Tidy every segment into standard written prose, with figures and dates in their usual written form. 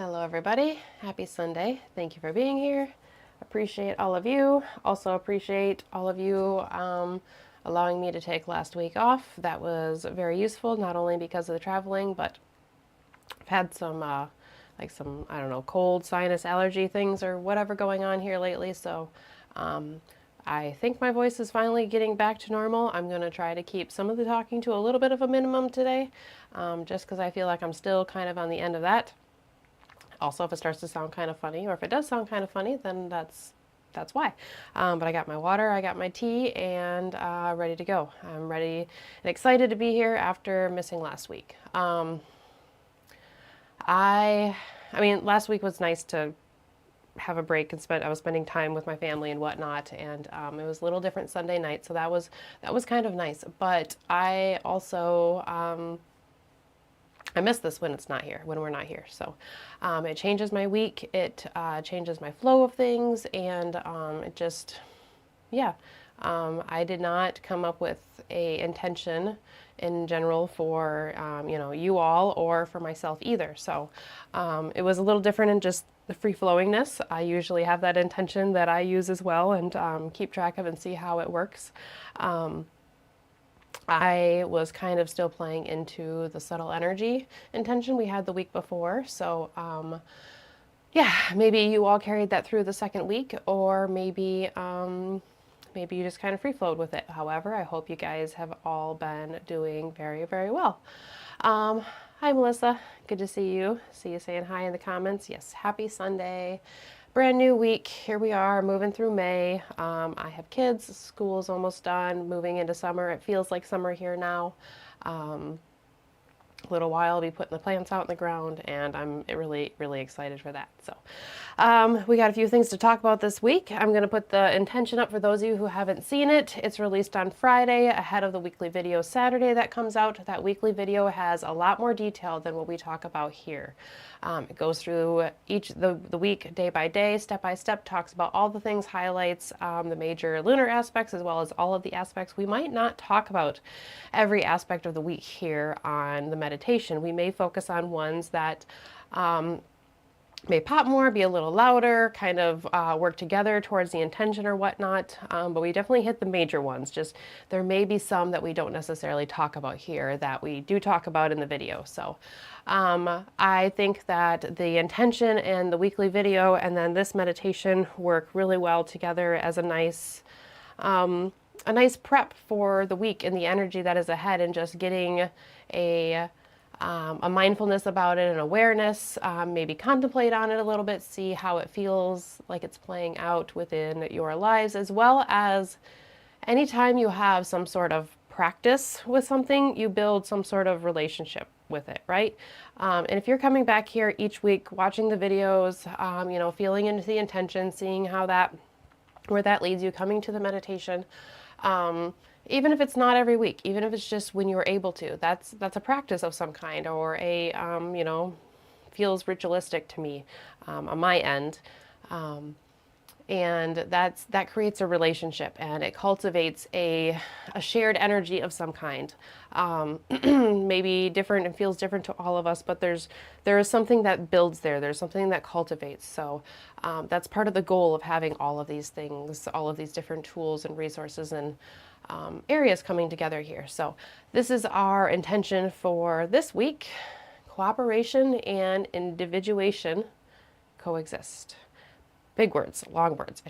Hello everybody, happy Sunday. Thank you for being here. Appreciate all of you. Also appreciate all of you allowing me to take last week off. That was very useful, not only because of the traveling, but I've had some I don't know, cold sinus allergy things or whatever going on here lately. So I think my voice is finally getting back to normal. I'm going to try to keep some of the talking to a little bit of a minimum today, just because I feel like I'm still kind of on the end of that. Also, if it starts to sound kind of funny, or if it does sound kind of funny, then that's why. But I got my water, I got my tea, and ready to go. I'm ready and excited to be here after missing last week. I mean, last week was nice to have a break and I was spending time with my family and whatnot, and it was a little different Sunday night, so that was kind of nice. But I also I miss this when we're not here. So it changes my week, it changes my flow of things, and it just, yeah. I did not come up with a intention in general for, you all or for myself either. So it was a little different in just the free flowingness. I usually have that intention that I use as well and keep track of and see how it works. I was kind of still playing into the subtle energy intention we had the week before. So, yeah, maybe you all carried that through the second week, or maybe you just kind of free flowed with it. However, I hope you guys have all been doing very, very well. Hi, Melissa. Good to see you. See you saying hi in the comments. Yes, happy Sunday. Brand new week. Here we are moving through May. I have kids. School's almost done. Moving into summer. It feels like summer here now. A little while I'll be putting the plants out in the ground, and I'm really, really excited for that. So we got a few things to talk about this week. I'm going to put the intention up for those of you who haven't seen it. It's released on Friday ahead of the weekly video Saturday that comes out. That weekly video has a lot more detail than what we talk about here. It goes through the week day by day, step by step, talks about all the things, highlights the major lunar aspects, as well as all of the aspects we might not talk about every aspect of the week here on the meditation. We may focus on ones that may pop more, be a little louder, kind of work together towards the intention or whatnot, but we definitely hit the major ones. Just there may be some that we don't necessarily talk about here that we do talk about in the video. So I think that the intention and the weekly video and then this meditation work really well together as a nice prep for the week and the energy that is ahead, and just getting a mindfulness about it, an awareness, maybe contemplate on it a little bit, see how it feels like it's playing out within your lives, as well as anytime you have some sort of practice with something, you build some sort of relationship with it, right? And if you're coming back here each week, watching the videos, feeling into the intention, seeing where that leads you, coming to the meditation, even if it's not every week, even if it's just when you're able to, that's a practice of some kind, or a, feels ritualistic to me on my end. And that creates a relationship, and it cultivates a shared energy of some kind. Maybe different and feels different to all of us, but there is something that builds there. There's something that cultivates. So that's part of the goal of having all of these things, all of these different tools and resources and areas coming together here. So this is our intention for this week. Cooperation and individuation coexist. Big words, long words.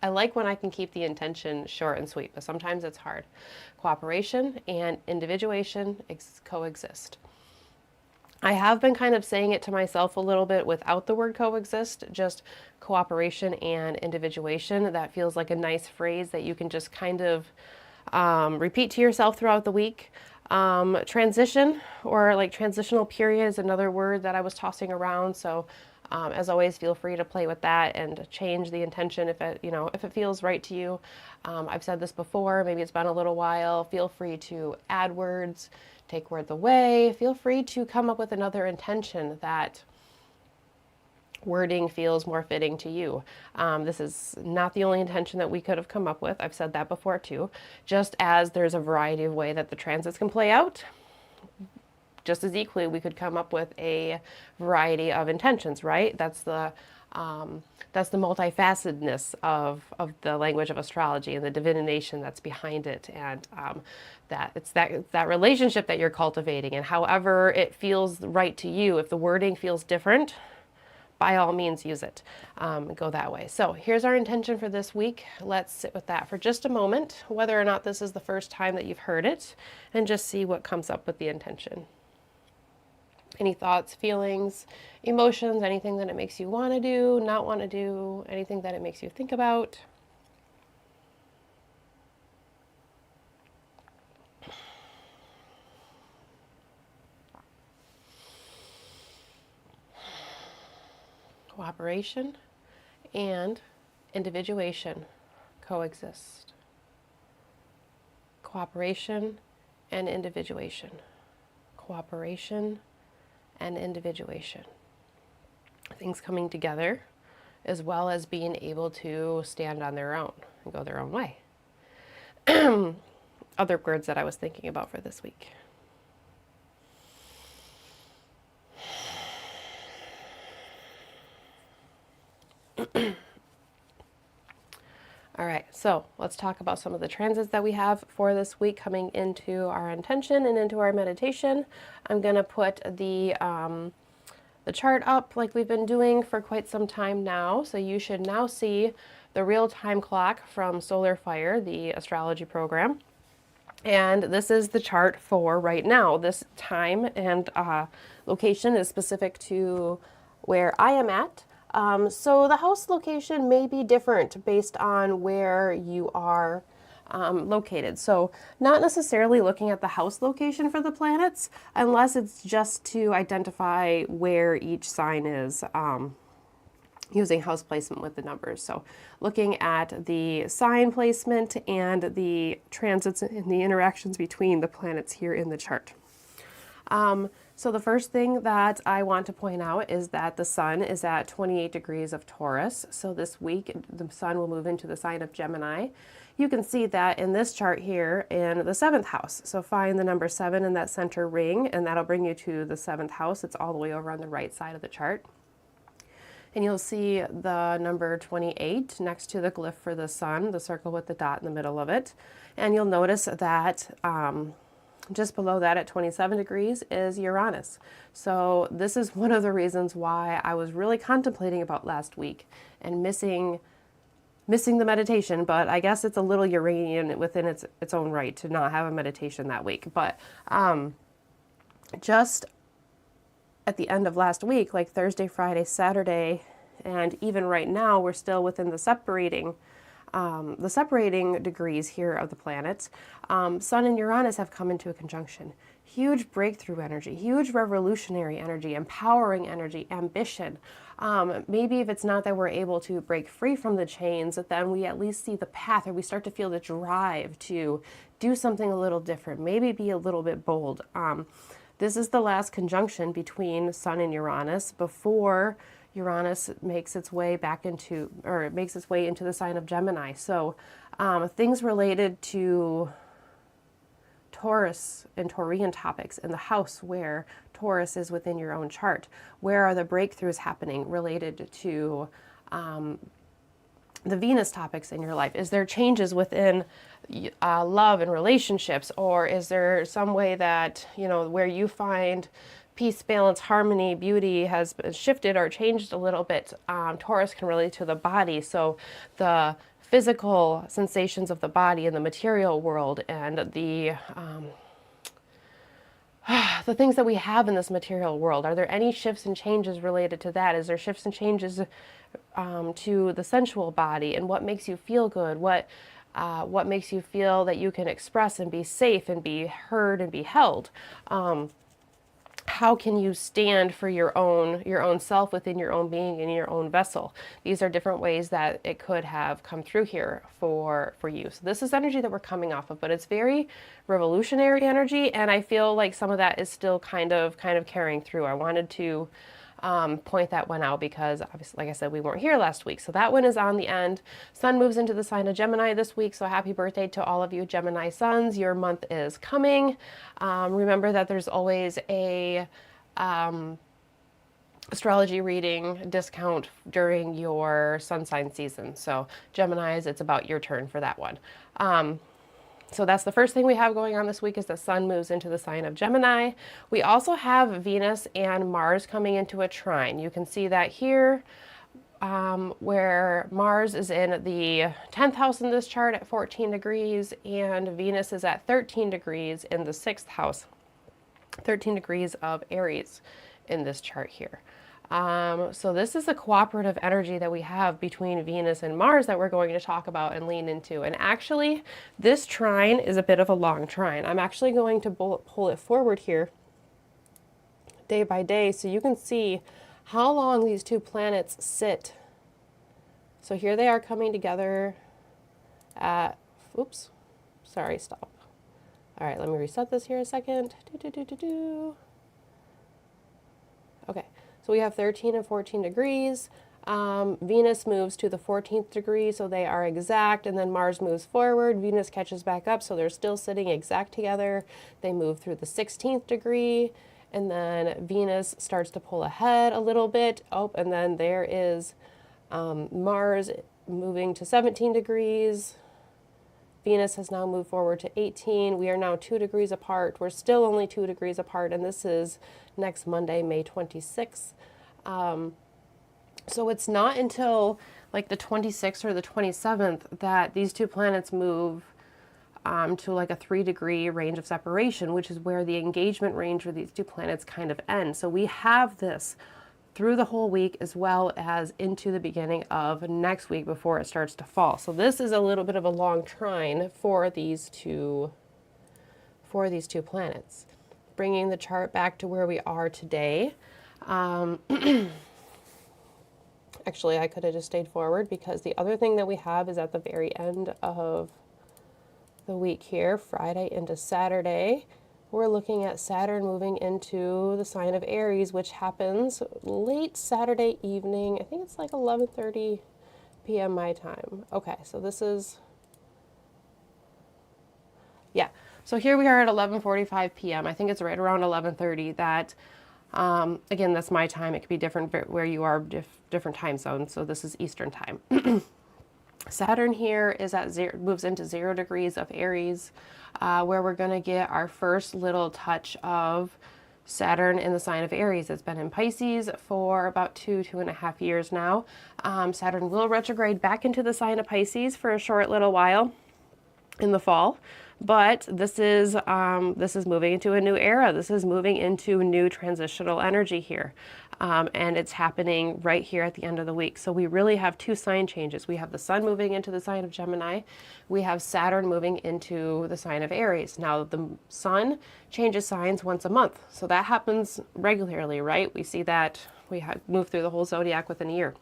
I like when I can keep the intention short and sweet, but sometimes it's hard. Cooperation and individuation coexist. I have been kind of saying it to myself a little bit without the word coexist, just cooperation and individuation. That feels like a nice phrase that you can just kind of repeat to yourself throughout the week. Transition, or like transitional period, is another word that I was tossing around. So as always, feel free to play with that and change the intention if it feels right to you. I've said this before, maybe it's been a little while. Feel free to add words, take words away. Feel free to come up with another intention that wording feels more fitting to you. This is not the only intention that we could have come up with. I've said that before too. Just as there's a variety of ways that the transits can play out, just as equally, we could come up with a variety of intentions, right? That's the multifacetedness of the language of astrology and the divination that's behind it, and that it's that relationship that you're cultivating, and however it feels right to you. If the wording feels different, by all means use it. Go that way. So here's our intention for this week. Let's sit with that for just a moment, whether or not this is the first time that you've heard it, and just see what comes up with the intention. Any thoughts, feelings, emotions, anything that it makes you want to do, not want to do, anything that it makes you think about. Cooperation and individuation coexist. Cooperation and individuation. Cooperation and individuation. Things coming together, as well as being able to stand on their own and go their own way. Other words that I was thinking about for this week. All right, so let's talk about some of the transits that we have for this week coming into our intention and into our meditation. I'm going to put the chart up like we've been doing for quite some time now. So you should now see the real-time clock from Solar Fire, the astrology program. And this is the chart for right now. This time and location is specific to where I am at. So the house location may be different based on where you are located. So not necessarily looking at the house location for the planets, unless it's just to identify where each sign is, using house placement with the numbers. So looking at the sign placement and the transits and the interactions between the planets here in the chart. So the first thing that I want to point out is that the sun is at 28 degrees of Taurus. So this week, the sun will move into the sign of Gemini. You can see that in this chart here in the 7th house. So find the number 7 in that center ring, and that'll bring you to the 7th house. It's all the way over on the right side of the chart. And you'll see the number 28 next to the glyph for the sun, the circle with the dot in the middle of it. And you'll notice that just below that at 27 degrees is Uranus. So this is one of the reasons why I was really contemplating about last week and missing the meditation, but I guess it's a little Uranian within its own right to not have a meditation that week. But just at the end of last week, like Thursday, Friday, Saturday, and even right now, we're still within the separating degrees here of the planets. Sun and Uranus have come into a conjunction. Huge breakthrough energy, huge revolutionary energy, empowering energy, ambition. Maybe if it's not that we're able to break free from the chains, then we at least see the path, or we start to feel the drive to do something a little different, maybe be a little bit bold. This is the last conjunction between Sun and Uranus before Uranus makes its way into the sign of Gemini. So things related to Taurus and Taurian topics in the house where Taurus is within your own chart. Where are the breakthroughs happening related to the Venus topics in your life? Is there changes within love and relationships, or is there some way that, where you find peace, balance, harmony, beauty has shifted or changed a little bit? Taurus can relate to the body, so the physical sensations of the body in the material world, and the things that we have in this material world. Are there any shifts and changes related to that? Is there shifts and changes to the sensual body, and what makes you feel good? What makes you feel that you can express and be safe and be heard and be held? How can you stand for your own self within your own being and your own vessel? These are different ways that it could have come through here for you. So this is energy that we're coming off of, but it's very revolutionary energy, and I feel like some of that is still kind of carrying through. I wanted to point that one out because obviously, like I said, we weren't here last week. So that one is on the end. Sun moves into the sign of Gemini this week. So happy birthday to all of you Gemini suns. Your month is coming. Remember that there's always a astrology reading discount during your sun sign season. So Geminis, it's about your turn for that one. So that's the first thing we have going on this week is the sun moves into the sign of Gemini. We also have Venus and Mars coming into a trine. You can see that here where Mars is in the 10th house in this chart at 14 degrees and Venus is at 13 degrees in the 6th house, 13 degrees of Aries in this chart here. So this is the cooperative energy that we have between Venus and Mars that we're going to talk about and lean into. And actually, this trine is a bit of a long trine. I'm actually going to pull it forward here day by day so you can see how long these two planets sit. So here they are coming together at, oops, sorry, stop. All right, let me reset this here a second. Okay. So we have 13 and 14 degrees. Venus moves to the 14th degree, so they are exact, and then Mars moves forward. Venus catches back up, so they're still sitting exact together. They move through the 16th degree, and then Venus starts to pull ahead a little bit. Oh, and then there is Mars moving to 17 degrees. Venus has now moved forward to 18. We are now 2 degrees apart. We're still only 2 degrees apart, and this is next Monday, May 26th. So it's not until like the 26th or the 27th that these two planets move to like a 3-degree range of separation, which is where the engagement range for these two planets kind of end. So we have this through the whole week as well as into the beginning of next week before it starts to fall. So this is a little bit of a long trine for these two planets. Bringing the chart back to where we are today. Actually, I could have just stayed forward because the other thing that we have is at the very end of the week here, Friday into Saturday. We're looking at Saturn moving into the sign of Aries, which happens late Saturday evening. I think it's like 11:30 p.m. my time. Okay, so this is, yeah. So here we are at 11:45 p.m. I think it's right around 11:30 that, again, that's my time. It could be different where you are, different time zones. So this is Eastern time. Saturn here is at moves into 0 degrees of Aries, where we're going to get our first little touch of Saturn in the sign of Aries. It's been in Pisces for about 2.5 years now. Saturn will retrograde back into the sign of Pisces for a short little while in the fall. But this is moving into a new era. This is moving into new transitional energy here. And it's happening right here at the end of the week. So we really have two sign changes. We have the sun moving into the sign of Gemini. We have Saturn moving into the sign of Aries. Now the sun changes signs once a month. So that happens regularly, right? We see that we move through the whole zodiac within a year.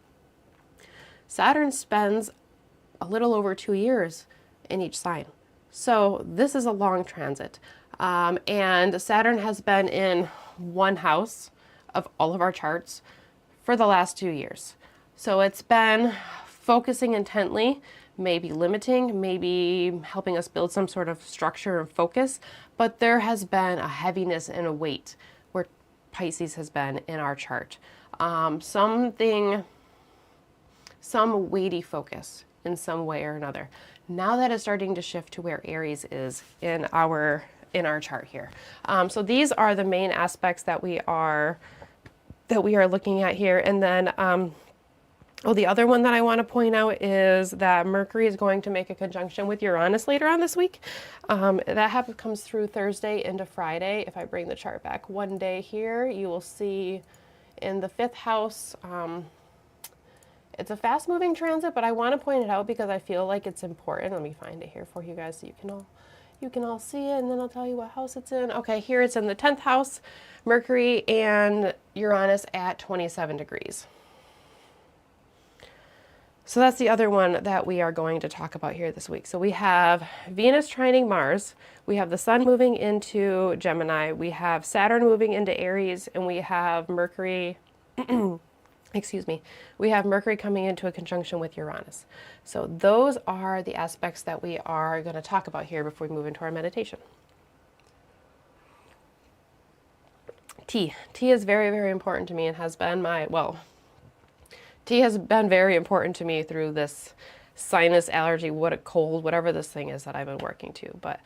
Saturn spends a little over 2 years in each sign. So this is a long transit. And Saturn has been in one house of all of our charts for the last 2 years. So it's been focusing intently, maybe limiting, maybe helping us build some sort of structure and focus, but there has been a heaviness and a weight where Pisces has been in our chart. Some weighty focus in some way or another. Now that is starting to shift to where Aries is in our chart here. So these are the main aspects that we are looking at here. And then, the other one that I want to point out is that Mercury is going to make a conjunction with Uranus later on this week. That comes through Thursday into Friday. If I bring the chart back one day here, you will see in the 5th house, it's a fast-moving transit, but I want to point it out because I feel like it's important. Let me find it here for you guys so you can all see it, and then I'll tell you what house it's in. Okay, here it's in the 10th house, Mercury and Uranus at 27 degrees. So that's the other one that we are going to talk about here this week. So we have Venus trining Mars, we have the Sun moving into Gemini, we have Saturn moving into Aries, and we have Mercury excuse me, we have Mercury coming into a conjunction with Uranus. So those are the aspects that we are going to talk about here before we move into our meditation. Tea. Tea is very, very important to me and has been tea has been very important to me through this sinus allergy, whatever this thing is that I've been working to, but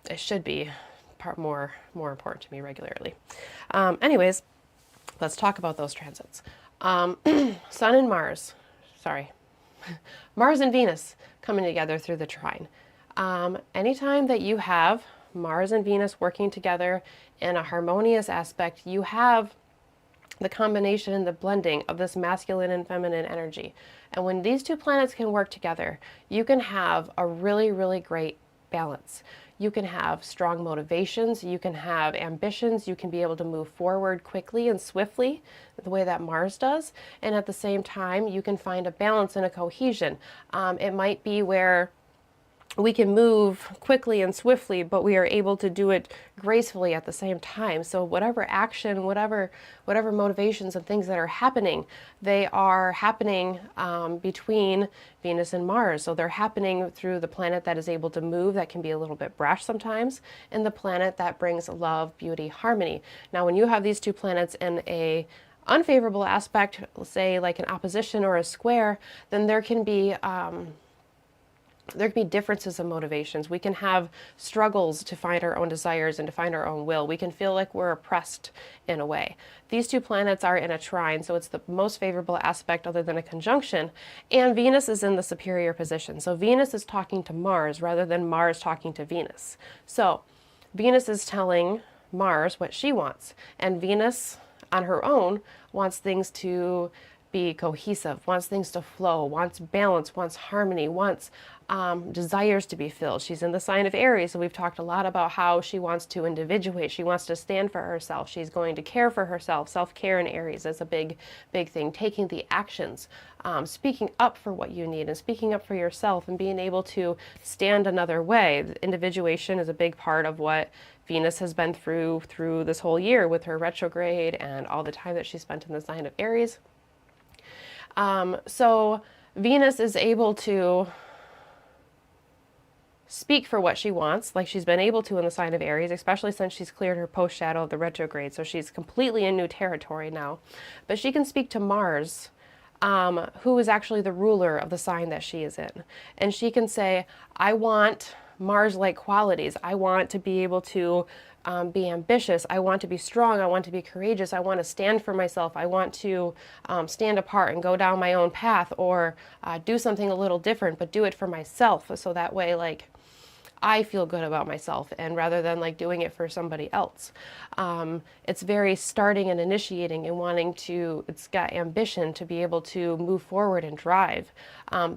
it should be more important to me regularly. Anyways, let's talk about those transits. Sun and Mars, Mars and Venus coming together through the trine. Anytime that you have Mars and Venus working together in a harmonious aspect, you have the combination and the blending of this masculine and feminine energy. And when these two planets can work together, you can have a really, really great balance. You can have strong motivations, you can have ambitions, you can be able to move forward quickly and swiftly the way that Mars does. And at the same time, you can find a balance and a cohesion. It might be where we can move quickly and swiftly, but we are able to do it gracefully at the same time. So whatever action, whatever motivations and things that are happening, they are happening between Venus and Mars. So they're happening through the planet that is able to move, that can be a little bit brash sometimes, and the planet that brings love, beauty, harmony. Now, when you have these two planets in a unfavorable aspect, say like an opposition or a square, then there can be differences of motivations. We can have struggles to find our own desires and to find our own will. We can feel like we're oppressed in a way. These two planets are in a trine, so it's the most favorable aspect other than a conjunction. And Venus is in the superior position. So Venus is talking to Mars rather than Mars talking to Venus. So Venus is telling Mars what she wants. And Venus, on her own, wants things to be cohesive, wants things to flow, wants balance, wants harmony, wants desires to be filled. She's in the sign of Aries, so we've talked a lot about how she wants to individuate. She wants to stand for herself. She's going to care for herself. Self-care in Aries is a big thing. Taking the actions, speaking up for what you need and speaking up for yourself and being able to stand another way. Individuation is a big part of what Venus has been through this whole year with her retrograde and all the time that she spent in the sign of Aries. So Venus is able to speak for what she wants, like she's been able to in the sign of Aries, especially since she's cleared her post-shadow of the retrograde, so she's completely in new territory now. But she can speak to Mars, who is actually the ruler of the sign that she is in. And she can say, I want Mars-like qualities. I want to be able to be ambitious. I want to be strong. I want to be courageous. I want to stand for myself. I want to stand apart and go down my own path, or do something a little different, but do it for myself. So that way, like, I feel good about myself, and rather than like doing it for somebody else. It's very starting and initiating and wanting to, it's got ambition to be able to move forward and drive.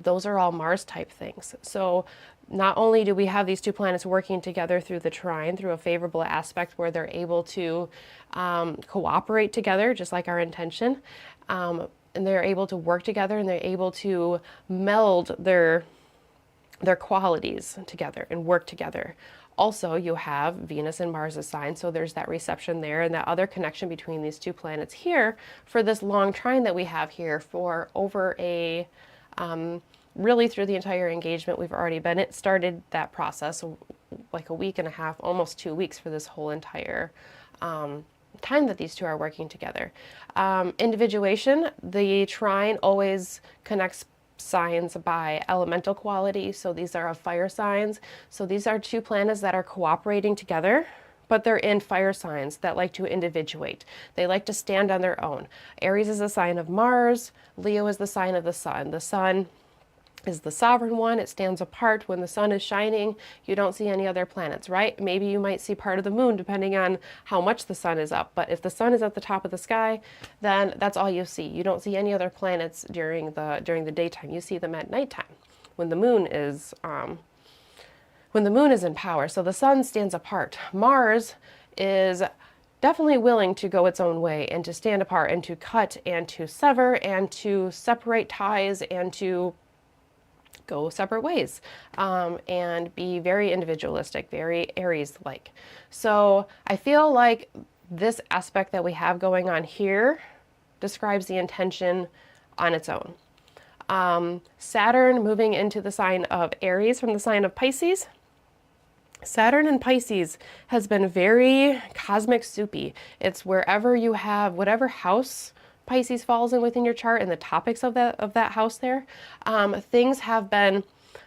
Those are all Mars type things. So not only do we have these two planets working together through the trine, through a favorable aspect where they're able to cooperate together, just like our intention, and they're able to work together, and they're able to meld their qualities together and work together. Also, you have Venus and Mars assigned, so there's that reception there and that other connection between these two planets here for this long trine that we have here for over a, really through the entire engagement. We've already started that process like a week and a half, almost 2 weeks for this whole entire time that these two are working together. Individuation, the trine always connects signs by elemental quality, so these are of fire signs. So these are two planets that are cooperating together, but they're in fire signs that like to individuate. They like to stand on their own. Aries is a sign of Mars, Leo is the sign of the sun. The sun is the sovereign one. It stands apart. When the sun is shining, you don't see any other planets, right? Maybe you might see part of the moon depending on how much the sun is up, but if the sun is at the top of the sky, then that's all you see. You don't see any other planets during the daytime. You see them at nighttime when the moon is in power. So the sun stands apart. Mars is definitely willing to go its own way and to stand apart and to cut and to sever and to separate ties and to go separate ways, and be very individualistic, very Aries-like. So I feel like this aspect that we have going on here describes the intention on its own. Saturn moving into the sign of Aries from the sign of Pisces. Saturn in Pisces has been very cosmic soupy. It's wherever you have whatever house Pisces falls in within your chart and the topics of that house there. Things have been,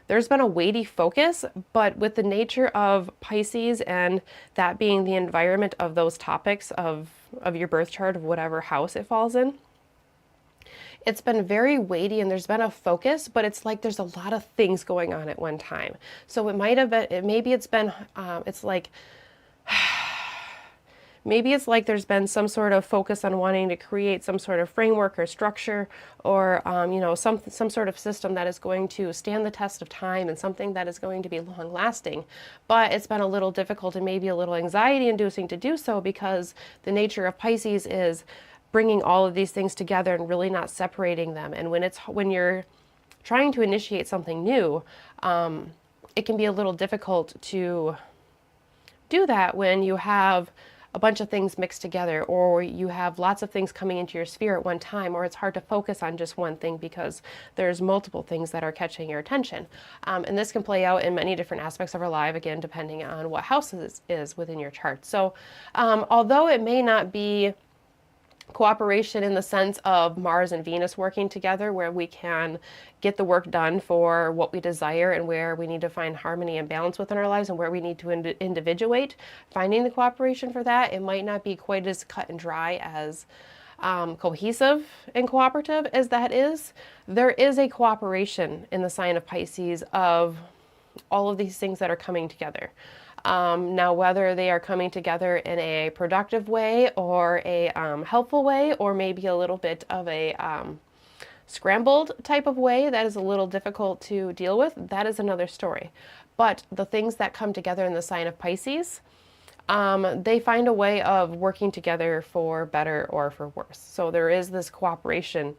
there's been a weighty focus, but with the nature of Pisces and that being the environment of those topics of your birth chart of whatever house it falls in, it's been very weighty and there's been a focus, but it's like there's a lot of things going on at one time. So it might have been, maybe it's been, it's like, maybe it's like there's been some sort of focus on wanting to create some sort of framework or structure or, you know, some sort of system that is going to stand the test of time and something that is going to be long lasting. But it's been a little difficult and maybe a little anxiety inducing to do so because the nature of Pisces is bringing all of these things together and really not separating them. And when you're trying to initiate something new, it can be a little difficult to do that when you have a bunch of things mixed together, or you have lots of things coming into your sphere at one time, or it's hard to focus on just one thing because there's multiple things that are catching your attention. And this can play out in many different aspects of our life, again, depending on what house is within your chart. So although it may not be cooperation in the sense of Mars and Venus working together where we can get the work done for what we desire and where we need to find harmony and balance within our lives and where we need to individuate, finding the cooperation for that, it might not be quite as cut and dry as cohesive and cooperative as that is. There is a cooperation in the sign of Pisces of all of these things that are coming together. Now, whether they are coming together in a productive way or a helpful way, or maybe a little bit of a scrambled type of way that is a little difficult to deal with, that is another story. But the things that come together in the sign of Pisces, they find a way of working together for better or for worse. So there is this cooperation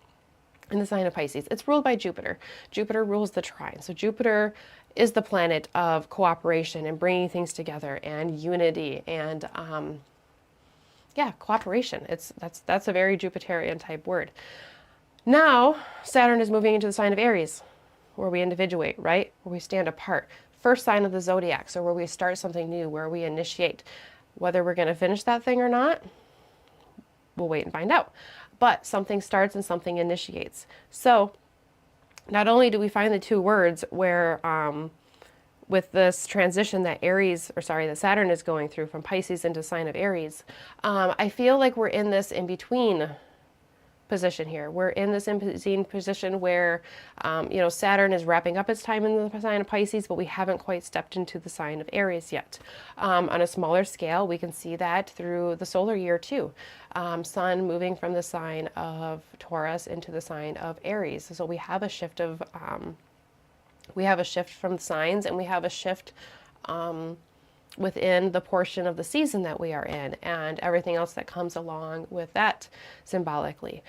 in the sign of Pisces. It's ruled by Jupiter. Jupiter rules the trine. So Jupiter is the planet of cooperation and bringing things together and unity and cooperation. That's a very Jupiterian type word. Now Saturn is moving into the sign of Aries, where we individuate, right? Where we stand apart. First sign of the zodiac, so where we start something new, where we initiate. Whether we're going to finish that thing or not, we'll wait and find out. But something starts and something initiates. So not only do we find the two words where, with this transition that that Saturn is going through from Pisces into sign of Aries, I feel like we're in this in between position here. We're in this in-between position where, Saturn is wrapping up its time in the sign of Pisces, but we haven't quite stepped into the sign of Aries yet. On a smaller scale, we can see that through the solar year too. Sun moving from the sign of Taurus into the sign of Aries. So we have a shift of, from signs, and we have a shift within the portion of the season that we are in and everything else that comes along with that symbolically.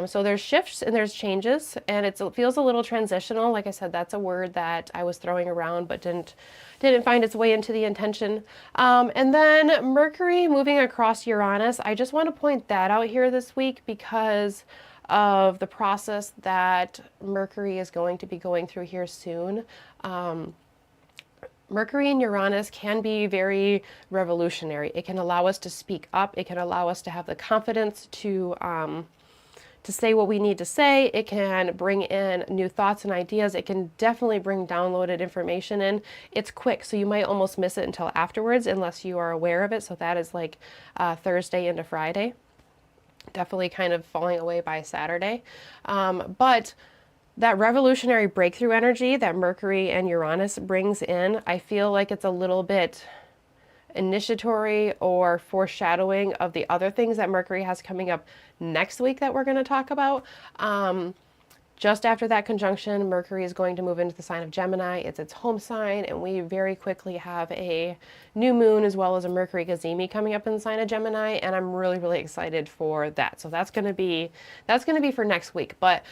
So there's shifts and there's changes, and it feels a little transitional. Like I said, that's a word that I was throwing around but didn't find its way into the intention. And then Mercury moving across Uranus. I just want to point that out here this week because of the process that Mercury is going to be going through here soon. Mercury and Uranus can be very revolutionary. It can allow us to speak up. It can allow us to have the confidence to say what we need to say. It can bring in new thoughts and ideas. It can definitely bring downloaded information in. It's quick, so you might almost miss it until afterwards unless you are aware of it. So that is like Thursday into Friday. Definitely kind of falling away by Saturday. But that revolutionary breakthrough energy that Mercury and Uranus brings in, I feel like it's a little bit initiatory or foreshadowing of the other things that Mercury has coming up next week that we're going to talk about. Just after that conjunction, Mercury is going to move into the sign of Gemini. It's its home sign, and we very quickly have a new moon as well as a Mercury Gazemi coming up in the sign of Gemini, and I'm really, really excited for that. So that's going to be for next week. But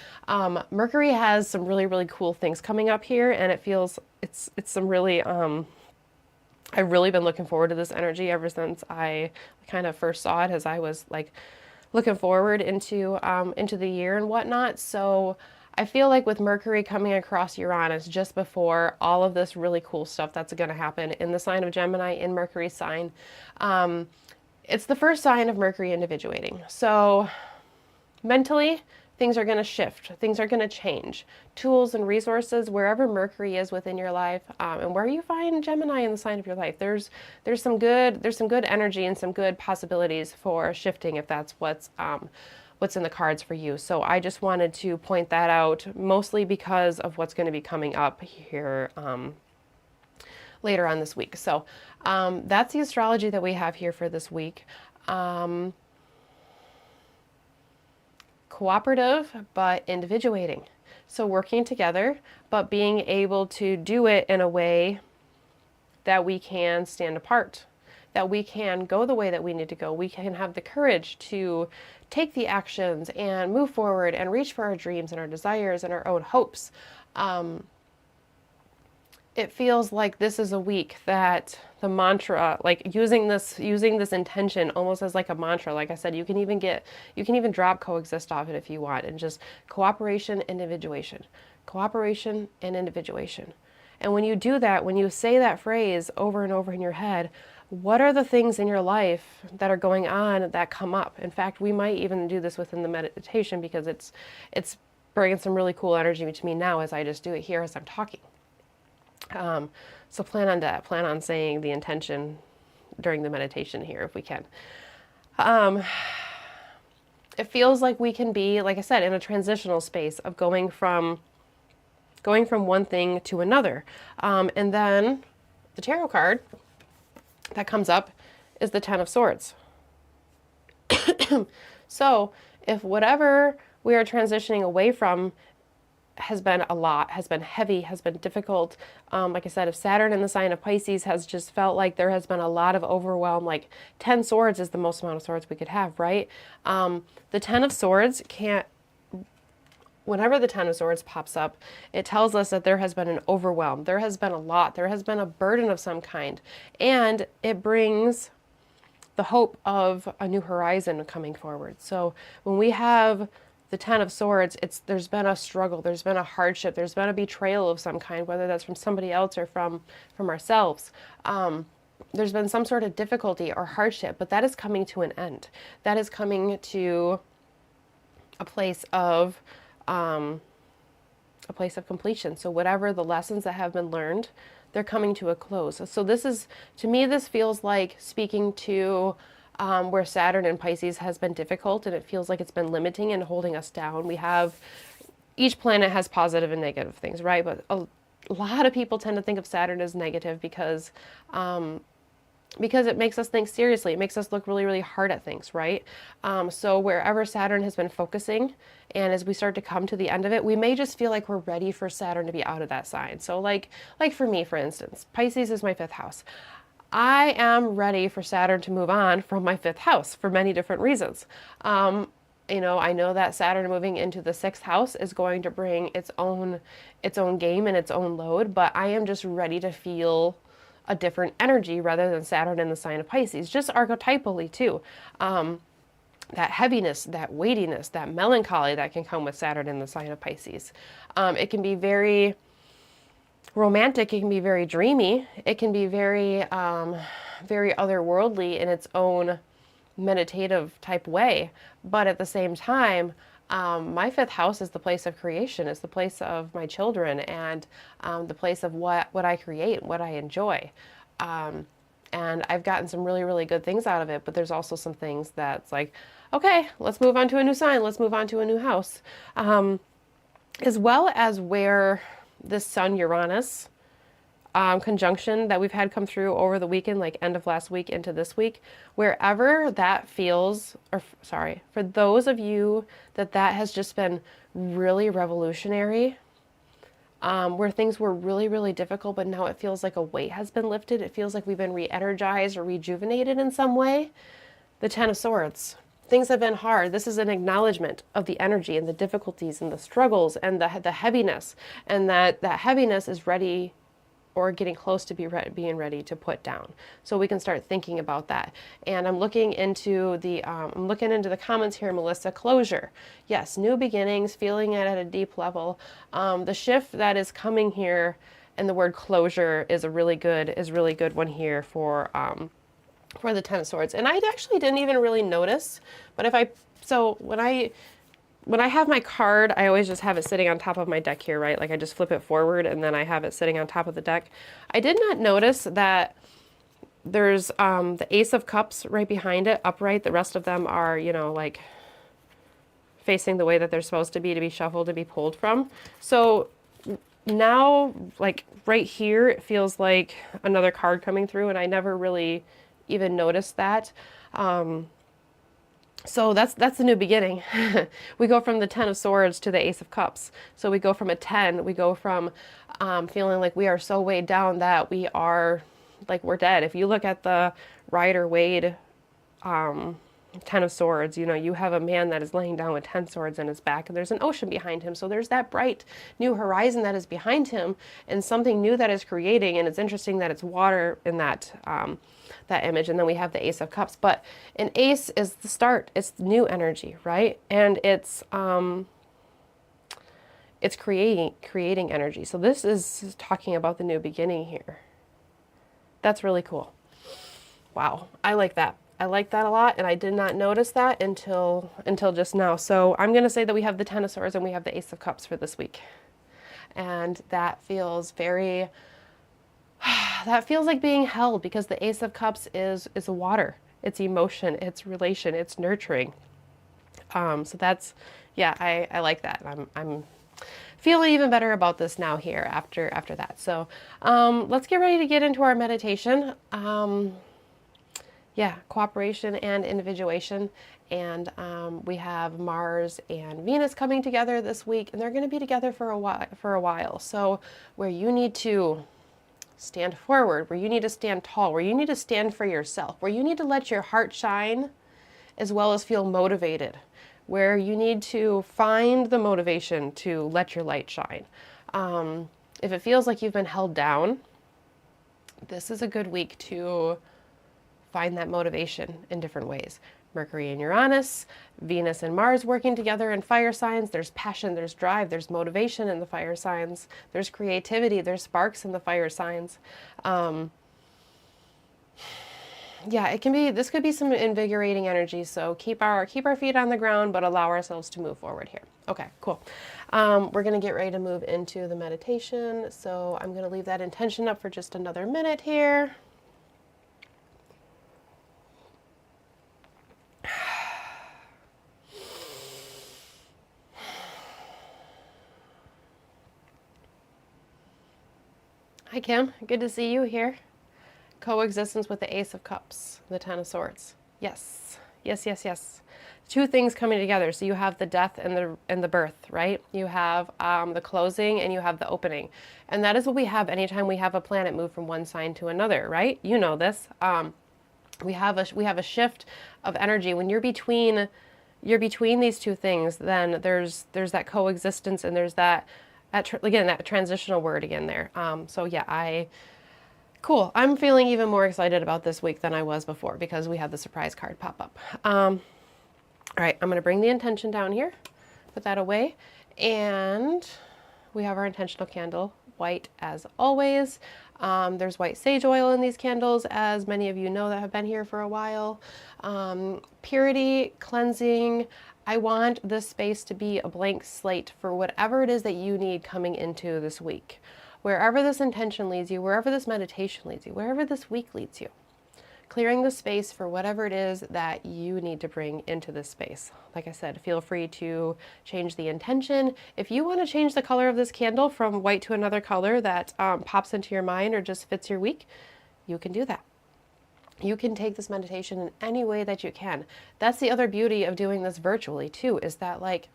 Mercury has some really, really cool things coming up here, and it feels it's some really I've really been looking forward to this energy ever since I kind of first saw it, as I was like looking forward into the year and whatnot. So I feel like with Mercury coming across Uranus just before all of this really cool stuff that's going to happen in the sign of Gemini, in Mercury's sign, it's the first sign of Mercury individuating. So mentally, things are going to shift. Things are going to change. Tools and resources, wherever Mercury is within your life, and where you find Gemini in the sign of your life, there's some good energy and some good possibilities for shifting if that's what's in the cards for you. So I just wanted to point that out, mostly because of what's going to be coming up here later on this week. So that's the astrology that we have here for this week. Cooperative, but individuating. So working together, but being able to do it in a way that we can stand apart, that we can go the way that we need to go. We can have the courage to take the actions and move forward and reach for our dreams and our desires and our own hopes. It feels like this is a week that the mantra, like using this intention almost as like a mantra. Like I said, you can even drop coexist off it if you want, and just cooperation, individuation, cooperation and individuation. And when you do that, when you say that phrase over and over in your head, what are the things in your life that are going on that come up? In fact, we might even do this within the meditation, because it's bringing some really cool energy to me now as I just do it here as I'm talking. So plan on that. Plan on saying the intention during the meditation here if we can. It feels like we can be, like I said, in a transitional space of going from one thing to another. And then the tarot card that comes up is the Ten of Swords. So if whatever we are transitioning away from has been a lot, has been heavy, has been difficult. Like I said, if Saturn in the sign of Pisces has just felt like there has been a lot of overwhelm, like 10 swords is the most amount of swords we could have, right? The 10 of Swords whenever the 10 of Swords pops up, it tells us that there has been an overwhelm. There has been a lot. There has been a burden of some kind. And it brings the hope of a new horizon coming forward. So when we have the 10 of Swords, there's been a struggle, there's been a hardship, there's been a betrayal of some kind, whether that's from somebody else or from ourselves. There's been some sort of difficulty or hardship, but that is coming to an end. That is coming to a place of completion. So whatever the lessons that have been learned, they're coming to a close. So to me, this feels like speaking to where Saturn in Pisces has been difficult, and it feels like it's been limiting and holding us down. We have, each planet has positive and negative things, right? But a lot of people tend to think of Saturn as negative because it makes us think seriously. It makes us look really, really hard at things, right? So wherever Saturn has been focusing, and as we start to come to the end of it, we may just feel like we're ready for Saturn to be out of that sign. So like for me, for instance, Pisces is my 5th house. I am ready for Saturn to move on from my 5th house for many different reasons. I know that Saturn moving into the 6th house is going to bring its own game and its own load, but I am just ready to feel a different energy rather than Saturn in the sign of Pisces, just archetypally too. That heaviness, that weightiness, that melancholy that can come with Saturn in the sign of Pisces. It can be very romantic, it can be very dreamy, it can be very otherworldly in its own meditative type way, but at the same time, my 5th house is the place of creation. It's the place of my children, and the place of what I create, what I enjoy. And I've gotten some really, really good things out of it, but there's also some things that's like, okay, let's move on to a new sign, let's move on to a new house. As well as where this Sun-Uranus conjunction that we've had come through over the weekend, like end of last week into this week, wherever that feels, for those of you that has just been really revolutionary, where things were really, really difficult, but now it feels like a weight has been lifted. It feels like we've been re-energized or rejuvenated in some way. The 10 of Swords. Things have been hard. This is an acknowledgement of the energy and the difficulties and the struggles and the heaviness, and that heaviness is ready, or getting close to being ready to put down. So we can start thinking about that. And I'm looking into the comments here, Melissa. Closure, yes, new beginnings, feeling it at a deep level. The shift that is coming here, and the word closure is really good one here for the Ten of Swords. And I actually didn't even really notice, but when I have my card, I always just have it sitting on top of my deck here, right? Like I just flip it forward and then I have it sitting on top of the deck. I did not notice that there's the Ace of Cups right behind it, upright. The rest of them are, you know, like facing the way that they're supposed to be shuffled, to be pulled from. So now, like right here, it feels like another card coming through, and I never really even noticed that. So that's the new beginning. We go from the Ten of Swords to the Ace of Cups. So we go from a 10, we go from feeling like we are so weighed down that we are, like we're dead. If you look at the Rider-Waite Ten of Swords, you know, you have a man that is laying down with 10 swords in his back, and there's an ocean behind him. So there's that bright new horizon that is behind him, and something new that is creating. And it's interesting that it's water in that that image. And then we have the Ace of Cups. But an ace is the start. It's new energy, right? And it's creating energy. So this is talking about the new beginning here. That's really cool. Wow, I like that. I like that a lot, and I did not notice that until just now. So I'm going to say that we have the Ten of Swords and we have the Ace of Cups for this week. And that feels very, that feels like being held, because the Ace of Cups is water. It's emotion, it's relation, it's nurturing. So that's, yeah, I like that. I'm feeling even better about this now here after that. So let's get ready to get into our meditation. Yeah, cooperation and individuation. And we have Mars and Venus coming together this week, and they're going to be together for a while. So where you need to stand forward, where you need to stand tall, where you need to stand for yourself, where you need to let your heart shine as well as feel motivated, where you need to find the motivation to let your light shine. If it feels like you've been held down, this is a good week to find that motivation in different ways. Mercury and Uranus, Venus and Mars working together in fire signs. There's passion, there's drive, there's motivation in the fire signs. There's creativity, there's sparks in the fire signs. Yeah, this could be some invigorating energy. So keep our feet on the ground, but allow ourselves to move forward here. Okay, cool. We're going to get ready to move into the meditation. So I'm going to leave that intention up for just another minute here. Hi, Kim. Good to see you here. Coexistence with the Ace of Cups, the Ten of Swords. Yes, yes, yes, yes. Two things coming together. So you have the death and the birth, right? You have the closing and you have the opening. And that is what we have anytime we have a planet move from one sign to another, right? You know this. We have a shift of energy. When you're between these two things, then there's that coexistence, and there's that transitional word again there. So yeah, cool. I'm feeling even more excited about this week than I was before, because we have the surprise card pop up. All right, I'm going to bring the intention down here, put that away, and we have our intentional candle, white as always. There's white sage oil in these candles, as many of you know that have been here for a while. Purity, cleansing. I want this space to be a blank slate for whatever it is that you need coming into this week. Wherever this intention leads you, wherever this meditation leads you, wherever this week leads you. Clearing the space for whatever it is that you need to bring into this space. Like I said, feel free to change the intention. If you want to change the color of this candle from white to another color that pops into your mind or just fits your week, you can do that. You can take this meditation in any way that you can. That's the other beauty of doing this virtually too, is that like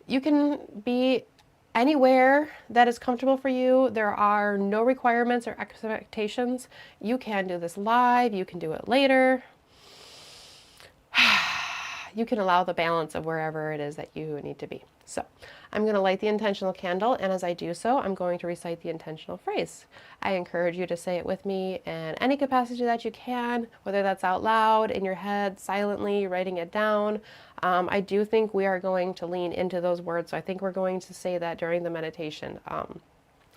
you can be anywhere that is comfortable for you. There are no requirements or expectations. You can do this live, you can do it later. you can allow the balance of wherever it is that you need to be. So I'm going to light the intentional candle, and as I do so, I'm going to recite the intentional phrase. I encourage you to say it with me in any capacity that you can, whether that's out loud, in your head, silently, writing it down. I do think we are going to lean into those words, so I think we're going to say that during the meditation,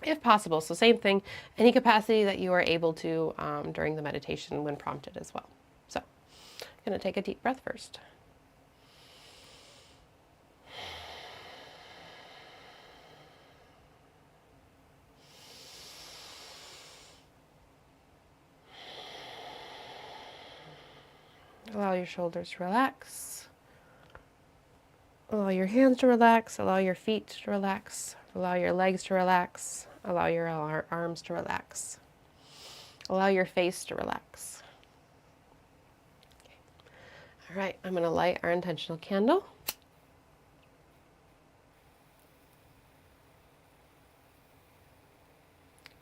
if possible. So same thing, any capacity that you are able to during the meditation when prompted as well. So I'm going to take a deep breath first. Allow your shoulders to relax. Allow your hands to relax. Allow your feet to relax. Allow your legs to relax. Allow your arms to relax. Allow your face to relax. Okay. All right, I'm going to light our intentional candle.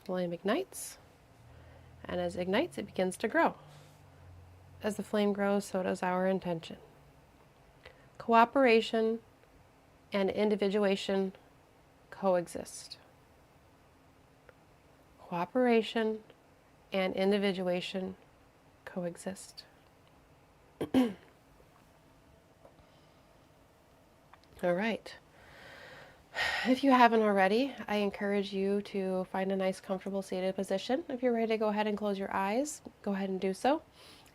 Flame ignites, and as it ignites, it begins to grow. As the flame grows, so does our intention. Cooperation and individuation coexist. Cooperation and individuation coexist. All right. If you haven't already, I encourage you to find a nice, comfortable seated position. If you're ready to go ahead and close your eyes, go ahead and do so.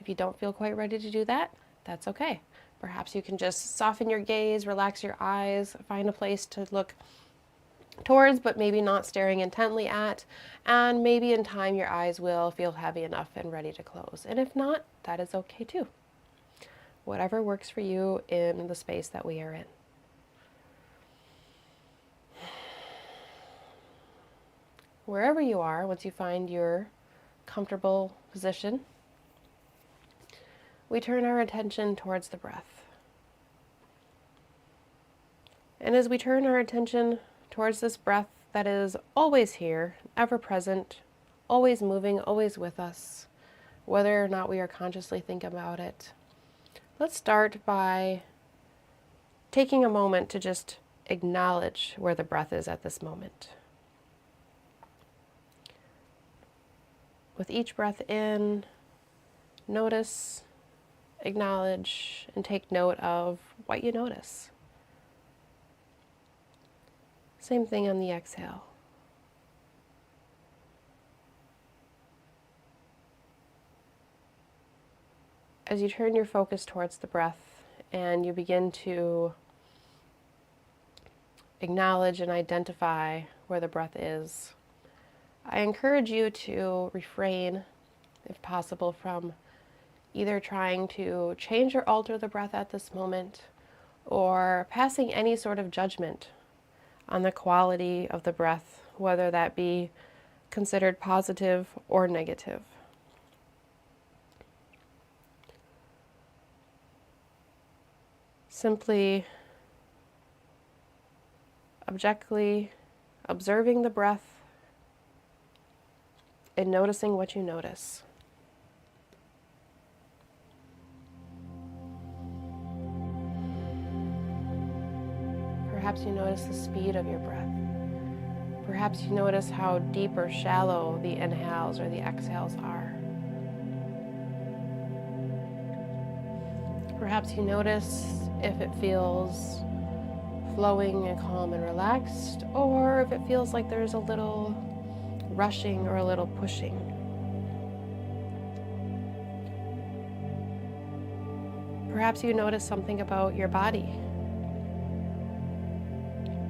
If you don't feel quite ready to do that, that's okay. Perhaps you can just soften your gaze, relax your eyes, find a place to look towards, but maybe not staring intently at, and maybe in time your eyes will feel heavy enough and ready to close. And if not, that is okay too. Whatever works for you in the space that we are in. Wherever you are, once you find your comfortable position, we turn our attention towards the breath. And as we turn our attention towards this breath that is always here, ever present, always moving, always with us, whether or not we are consciously thinking about it, let's start by taking a moment to just acknowledge where the breath is at this moment. With each breath in, notice, acknowledge, and take note of what you notice. Same thing on the exhale. As you turn your focus towards the breath and you begin to acknowledge and identify where the breath is, I encourage you to refrain, if possible, from either trying to change or alter the breath at this moment, or passing any sort of judgment on the quality of the breath, whether that be considered positive or negative. Simply objectively observing the breath and noticing what you notice. Perhaps you notice the speed of your breath. Perhaps you notice how deep or shallow the inhales or the exhales are. Perhaps you notice if it feels flowing and calm and relaxed, or if it feels like there's a little rushing or a little pushing. Perhaps you notice something about your body.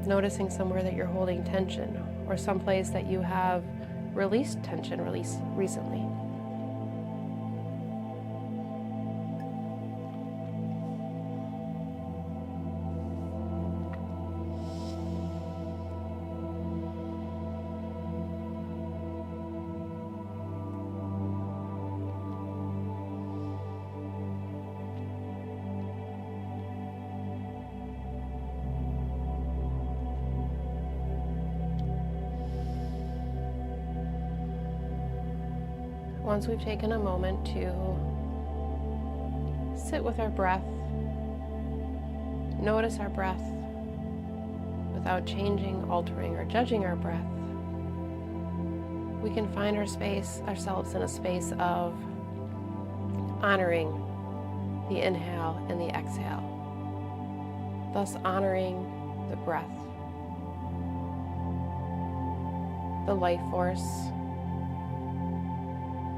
Noticing somewhere that you're holding tension, or someplace that you have released tension recently. Once we've taken a moment to sit with our breath notice our breath without changing, altering, or judging our breath, we can find ourselves in a space of honoring the inhale and the exhale, thus honoring the breath, the life force,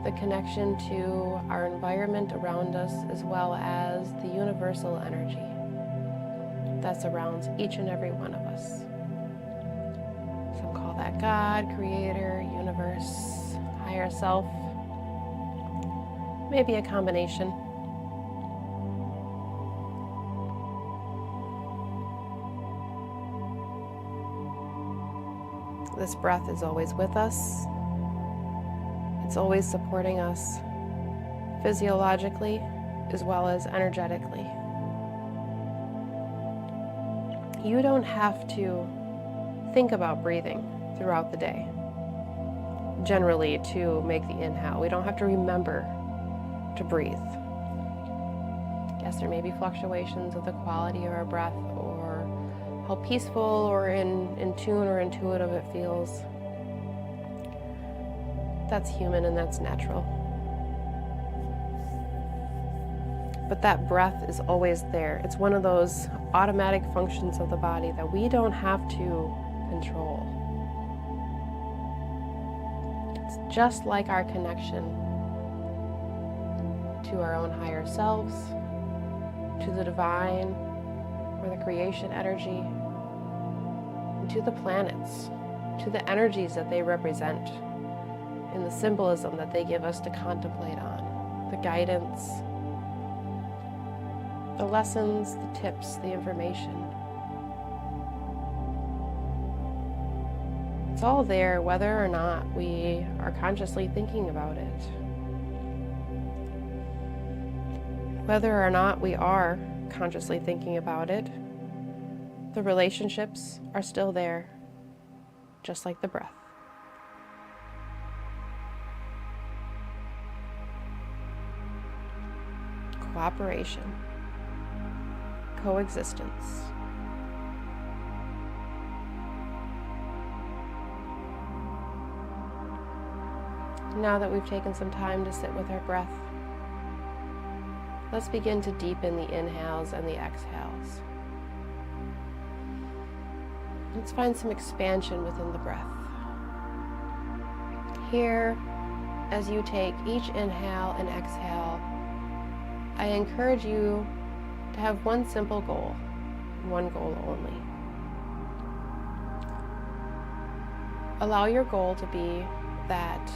the connection to our environment around us, as well as the universal energy that surrounds each and every one of us. Some call that God, Creator, Universe, Higher Self, maybe a combination. This breath is always with us. It's always supporting us physiologically as well as energetically. You don't have to think about breathing throughout the day, generally, to make the inhale. We don't have to remember to breathe. Yes, there may be fluctuations of the quality of our breath or how peaceful or in tune or intuitive it feels. That's human and that's natural. But that breath is always there. It's one of those automatic functions of the body that we don't have to control. It's just like our connection to our own higher selves, to the divine or the creation energy, and to the planets, to the energies that they represent, and the symbolism that they give us to contemplate on, the guidance, the lessons, the tips, the information. It's all there whether or not we are consciously thinking about it. Whether or not we are consciously thinking about it, the relationships are still there, just like the breath. Cooperation. Coexistence. Now that we've taken some time to sit with our breath, let's begin to deepen the inhales and the exhales. Let's find some expansion within the breath. Here, as you take each inhale and exhale, I encourage you to have one simple goal, one goal only. Allow your goal to be that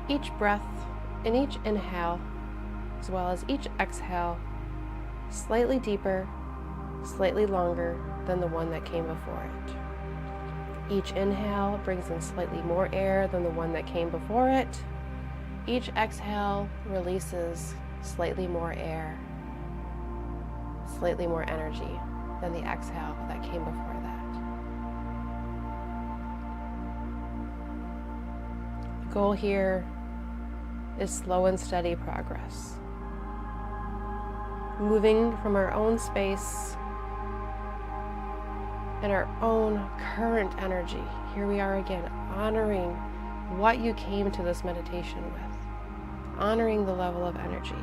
each breath and each inhale, as well as each exhale, slightly deeper, slightly longer than the one that came before it. Each inhale brings in slightly more air than the one that came before it. Each exhale releases slightly more air, slightly more energy than the exhale that came before that. The goal here is slow and steady progress. Moving from our own space and our own current energy. Here we are again, honoring what you came to this meditation with, honoring the level of energy,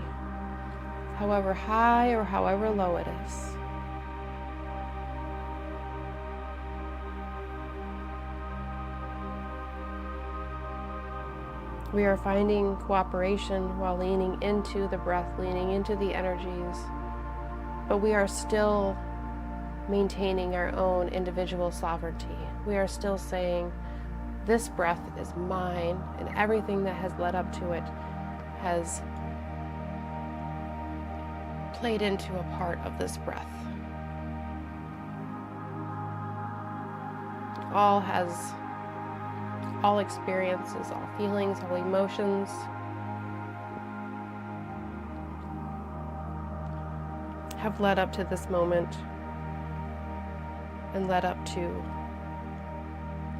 however high or however low it is. We are finding cooperation while leaning into the breath, leaning into the energies, but we are still maintaining our own individual sovereignty. We are still saying, this breath is mine, and everything that has led up to it has played into a part of this breath. All experiences, all feelings, all emotions have led up to this moment and led up to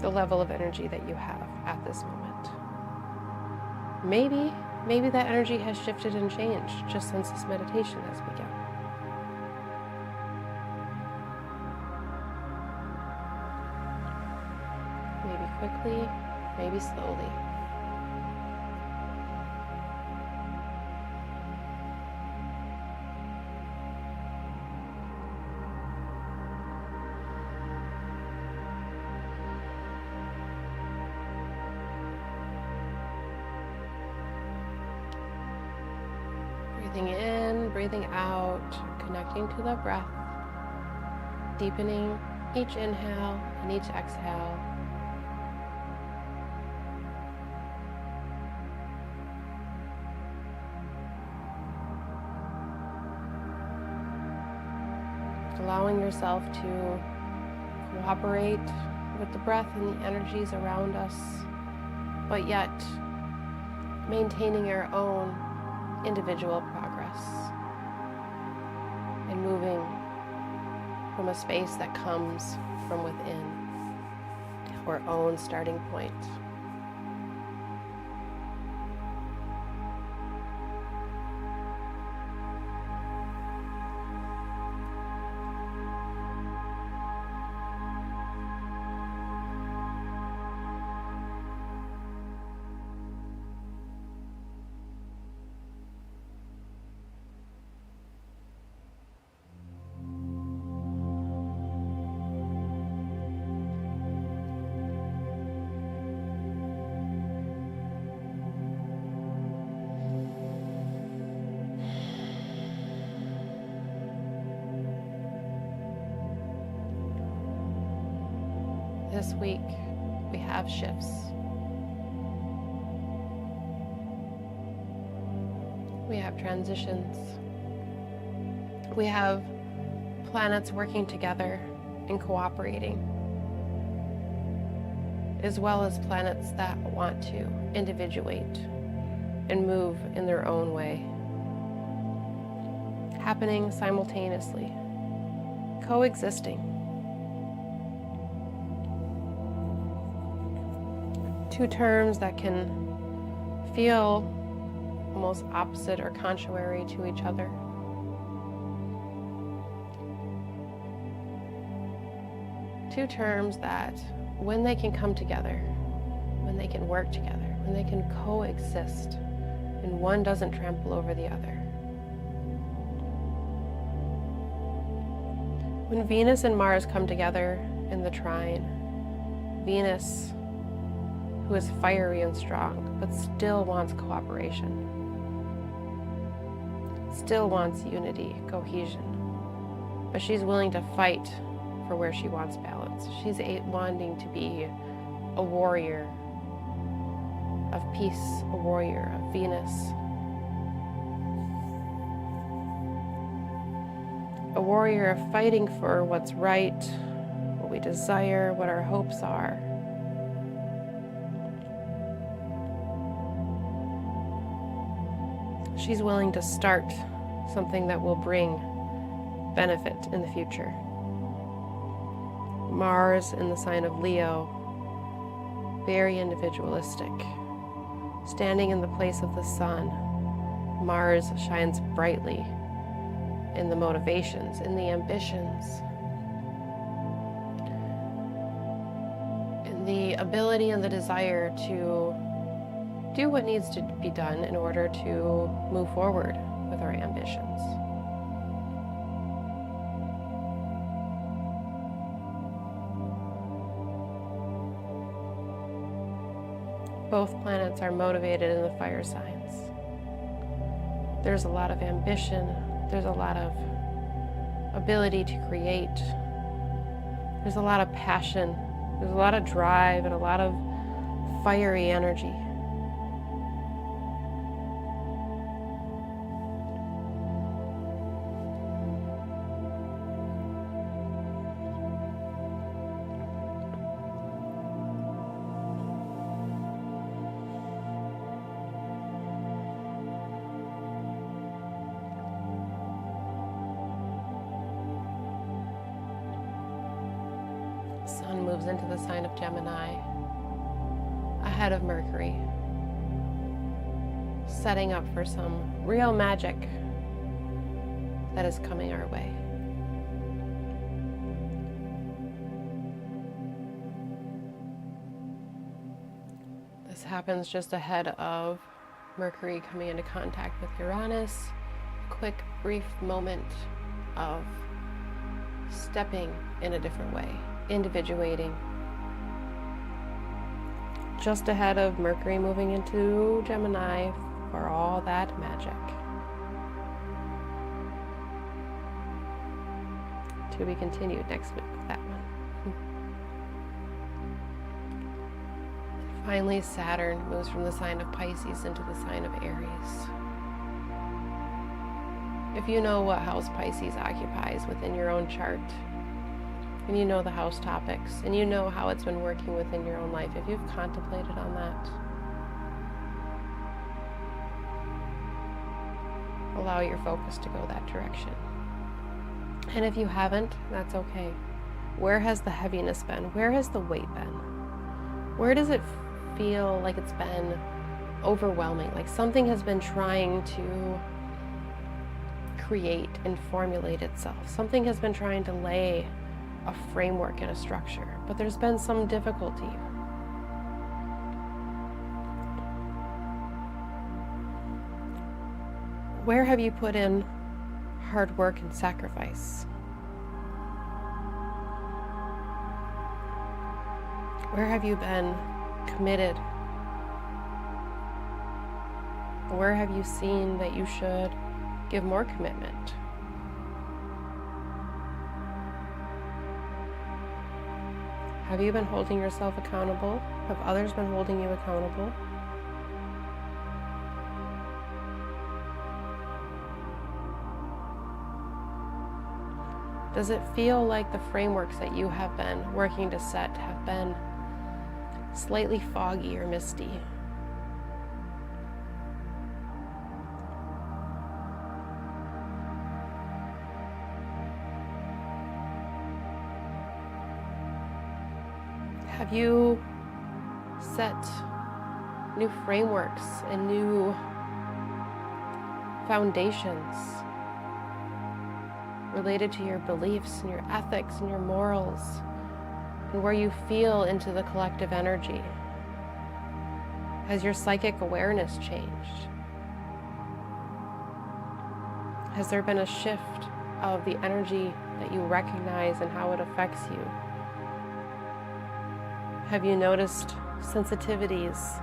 the level of energy that you have at this moment. Maybe that energy has shifted and changed just since this meditation has begun. quickly, maybe slowly. Breathing in, breathing out, connecting to the breath, deepening each inhale and each exhale. Allowing yourself to cooperate with the breath and the energies around us, but yet maintaining your own individual progress and moving from a space that comes from within, our own starting point. This week, we have shifts. We have transitions. We have planets working together and cooperating, as well as planets that want to individuate and move in their own way, happening simultaneously, coexisting. Two terms that can feel almost opposite or contrary to each other. Two terms that, when they can come together, when they can work together, when they can coexist, and one doesn't trample over the other. When Venus and Mars come together in the trine, Venus, who is fiery and strong, but still wants cooperation, still wants unity, cohesion, but she's willing to fight for where she wants balance. She's wanting to be a warrior of peace, a warrior of Venus, a warrior of fighting for what's right, what we desire, what our hopes are. She's willing to start something that will bring benefit in the future. Mars in the sign of Leo, very individualistic. Standing in the place of the sun, Mars shines brightly in the motivations, in the ambitions, in the ability and the desire to do what needs to be done in order to move forward with our ambitions. Both planets are motivated in the fire signs. There's a lot of ambition, there's a lot of ability to create, there's a lot of passion, there's a lot of drive and a lot of fiery energy. Sun moves into the sign of Gemini, ahead of Mercury, setting up for some real magic that is coming our way. This happens just ahead of Mercury coming into contact with Uranus. A quick, brief moment of stepping in a different way, individuating. Just ahead of Mercury moving into Gemini for all that magic. To be continued next week with that one. Finally, Saturn moves from the sign of Pisces into the sign of Aries. If you know what house Pisces occupies within your own chart, and you know the house topics, and you know how it's been working within your own life, if you've contemplated on that, allow your focus to go that direction. And if you haven't, that's okay. Where has the heaviness been? Where has the weight been? Where does it feel like it's been overwhelming, like something has been trying to create and formulate itself? Something has been trying to lay a framework and a structure, but there's been some difficulty. Where have you put in hard work and sacrifice? Where have you been committed? Where have you seen that you should give more commitment? Have you been holding yourself accountable? Have others been holding you accountable? Does it feel like the frameworks that you have been working to set have been slightly foggy or misty? Have you set new frameworks and new foundations related to your beliefs and your ethics and your morals and where you feel into the collective energy? Has your psychic awareness changed? Has there been a shift of the energy that you recognize and how it affects you? Have you noticed sensitivities?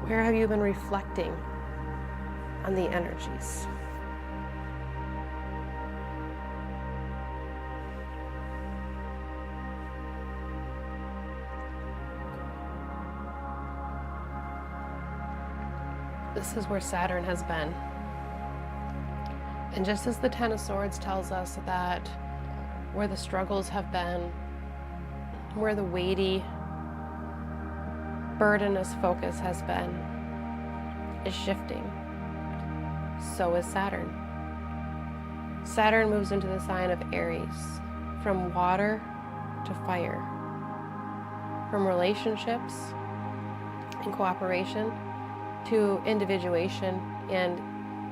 Where have you been reflecting on the energies? This is where Saturn has been. And just as the Ten of Swords tells us that where the struggles have been, where the weighty, burdenous focus has been, is shifting. So is Saturn. Saturn moves into the sign of Aries, from water to fire, from relationships and cooperation to individuation and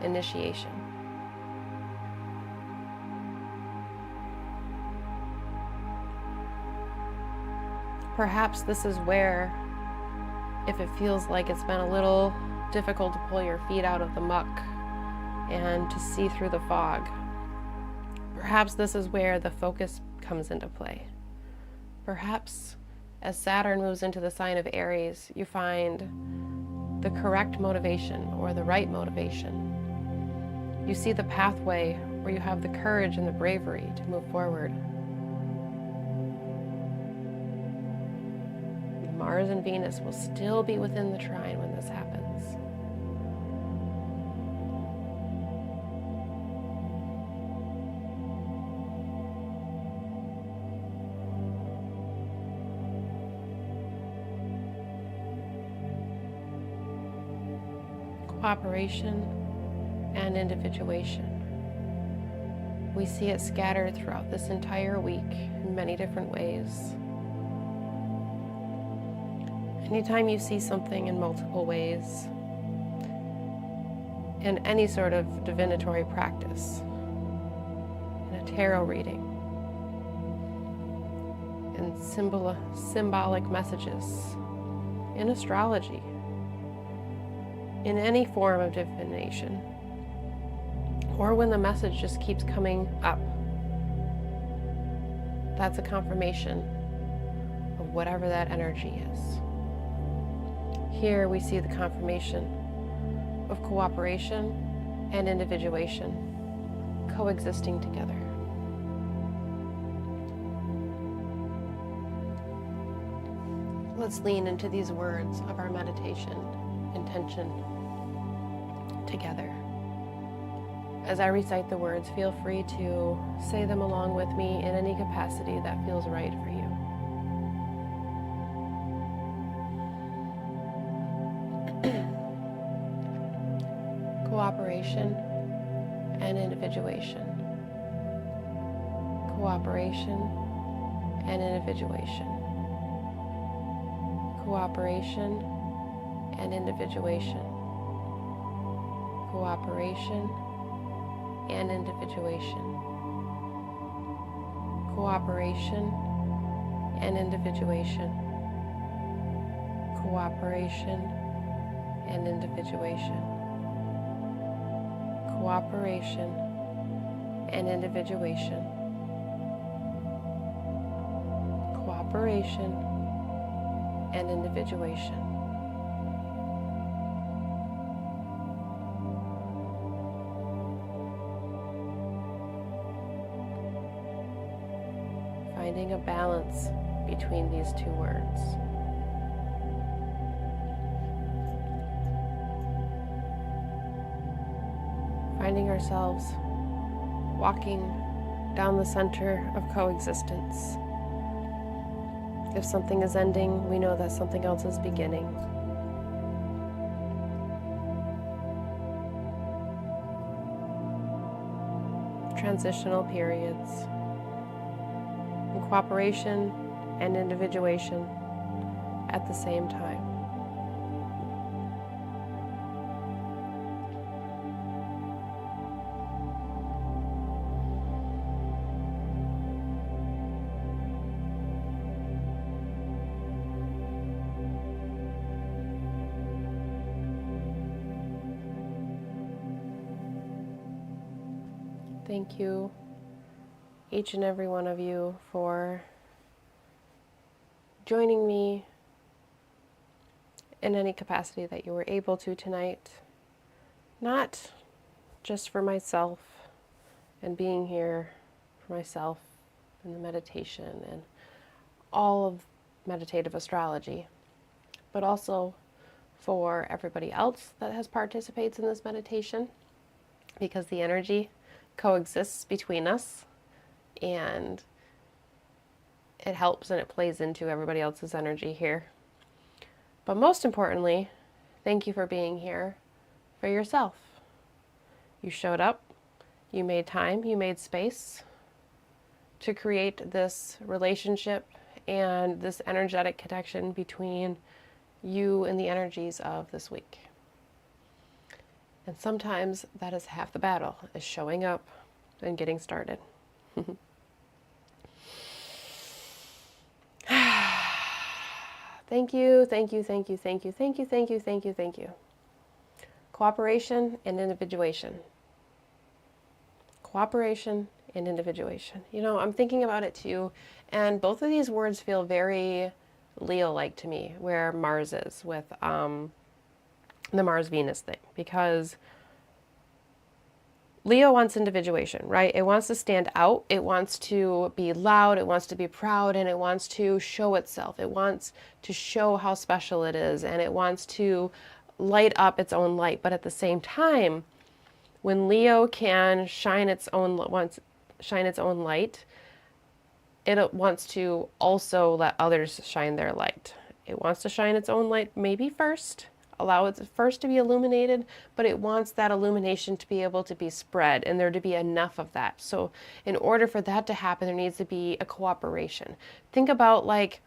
initiation. Perhaps this is where, if it feels like it's been a little difficult to pull your feet out of the muck and to see through the fog, perhaps this is where the focus comes into play. Perhaps as Saturn moves into the sign of Aries, you find the correct motivation or the right motivation. You see the pathway where you have the courage and the bravery to move forward. Mars and Venus will still be within the trine when this happens. Cooperation and individuation. We see it scattered throughout this entire week in many different ways. Anytime you see something in multiple ways, in any sort of divinatory practice, in a tarot reading, in symbolic messages, in astrology, in any form of divination, or when the message just keeps coming up. That's a confirmation of whatever that energy is. Here we see the confirmation of cooperation and individuation coexisting together. Let's lean into these words of our meditation intention together. As I recite the words, feel free to say them along with me in any capacity that feels right for you. Cooperation and individuation. Cooperation and individuation. Cooperation and individuation. Cooperation and individuation. Cooperation and individuation. Cooperation and individuation. Cooperation and individuation. Cooperation and individuation. Finding a balance between these two words. Finding ourselves walking down the center of coexistence. If something is ending, we know that something else is beginning. Transitional periods. And cooperation and individuation at the same time. Thank you, each and every one of you, for joining me in any capacity that you were able to tonight. Not just for myself and being here for myself in the meditation and all of meditative astrology, but also for everybody else that has participates in this meditation, because the energy coexists between us and it helps and it plays into everybody else's energy here. But most importantly, thank you for being here for yourself. You showed up, you made time, you made space to create this relationship and this energetic connection between you and the energies of this week. And sometimes that is half the battle, is showing up and getting started. Thank you, thank you, thank you, thank you, thank you, thank you, thank you, thank you. Cooperation and individuation. Cooperation and individuation. You know, I'm thinking about it too, and both of these words feel very Leo-like to me, where Mars is with the Mars-Venus thing, because Leo wants individuation, right? It wants to stand out, it wants to be loud, it wants to be proud, and it wants to show itself. It wants to show how special it is, and it wants to light up its own light. But at the same time, when Leo can shine its own light, it wants to also let others shine their light. It wants to shine its own light maybe first, allow it first to be illuminated, but it wants that illumination to be able to be spread and there to be enough of that. So in order for that to happen, there needs to be a cooperation. Think about like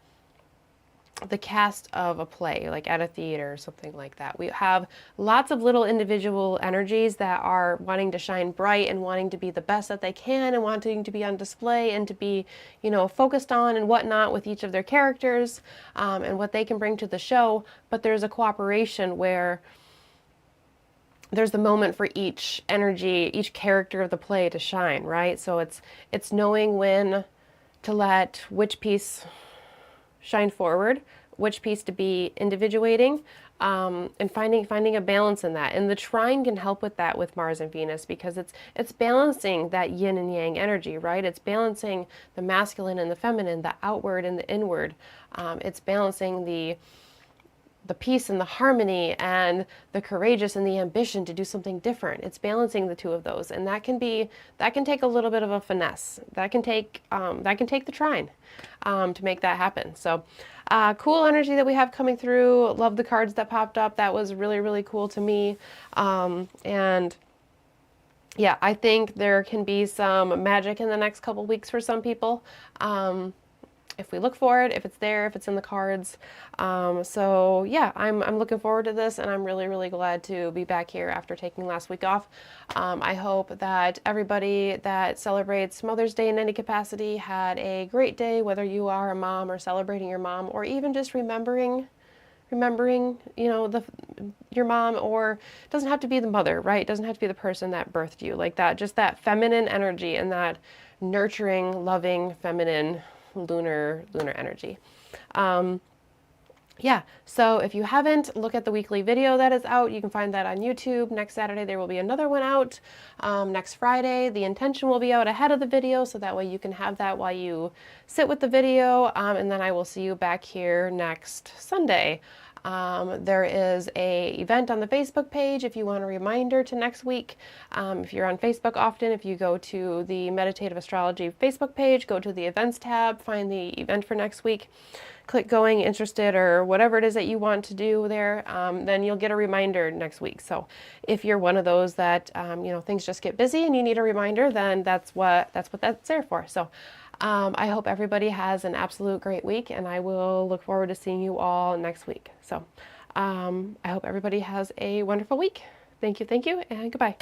the cast of a play, like at a theater or something like that. We have lots of little individual energies that are wanting to shine bright and wanting to be the best that they can and wanting to be on display and to be, you know, focused on and whatnot with each of their characters, and what they can bring to the show. But there's a cooperation where there's the moment for each energy, each character of the play to shine, right? So it's knowing when to let which piece shine forward, which piece to be individuating, and finding a balance in that. And the trine can help with that with Mars and Venus, because it's balancing that yin and yang energy, right? It's balancing the masculine and the feminine, the outward and the inward. It's balancing the peace and the harmony and the courageous and the ambition to do something different. It's balancing the two of those, and that can take a little bit of a finesse. That can take the trine to make that happen. So cool energy that we have coming through. Love the cards that popped up. That was really, really cool to me. And yeah, I think there can be some magic in the next couple weeks for some people. If we look for it, if it's there, if it's in the cards. So yeah, I'm looking forward to this, and I'm really, really glad to be back here after taking last week off. I hope that everybody that celebrates Mother's Day in any capacity had a great day, whether you are a mom or celebrating your mom, or even just remembering, you know, your mom, or it doesn't have to be the mother, right? It doesn't have to be the person that birthed you, like that, just that feminine energy and that nurturing, loving, feminine, lunar energy. Yeah, so if you haven't, look at the weekly video that is out. You can find that on YouTube. Next Saturday there will be another one out. Next Friday the intention will be out ahead of the video, so that way you can have that while you sit with the video, and then I will see you back here next Sunday. There is a event on the Facebook page if you want a reminder to next week. If you're on Facebook often, if you go to the Meditative Astrology Facebook page, go to the events tab, find the event for next week, click going, interested, or whatever it is that you want to do there, then you'll get a reminder next week. So if you're one of those that, you know, things just get busy and you need a reminder, then that's what that's there for. So I hope everybody has an absolute great week, and I will look forward to seeing you all next week. So I hope everybody has a wonderful week. Thank you, and goodbye.